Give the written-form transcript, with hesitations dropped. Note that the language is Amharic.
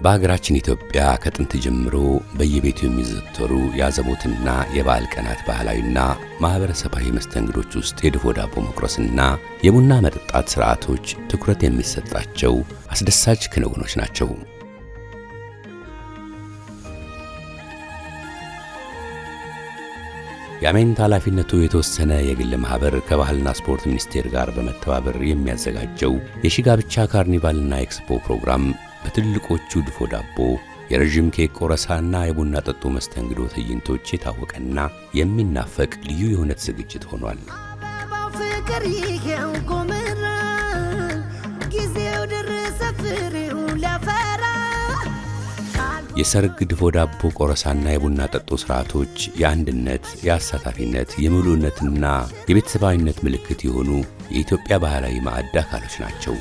በሀገራችን ኢትዮጵያ ከጥንት ጀምሮ በየቤቱ የሚዘወተሩ የአዘቦትና የበዓል ቀናት ባህላዊና ማህበረሰባዊ መስተንግዶች ውስጥ የድፎ ዳቦ መቁረስና የቡና መጠጣት ሥርዓቶች ትኩረት የሚሰጣቸው አስደሳች ክንውኖች ናቸው። የአሜንት ኃላፊነቱ የተወሰነ የግል ማህበር ከባህልና ስፖርት ሚኒስቴር ጋር በመተባበር የሚያዘጋጀው የሺጋብቻ ካርኒቫልና ኤክስፖ ፕሮግራም በትልቆቹ ድፎ ዳቦ፣ የረጅም ኬክ ቆረሳና የቡና ጠጡ መስተንግዶ ትዕይንቶች የታወቀና የሚናፈቅ ልዩ የሁነት ዝግጅት ሆኗል። ፍቅር ይሄው ጎመራ ጊዜው ደረሰ ፍሬው ለፈራ የሰርግ ድፎ ዳቦ ቆረሳና የቡና ጠጡ ሥርዓቶች የአንድነት፣ የአሳታፊነት፣ የምሉዕነትና የቤተሰባዊነት ምልክት የሆኑ የኢትዮጵያ ባህላዊ ማዕድ አካሎች ናቸው።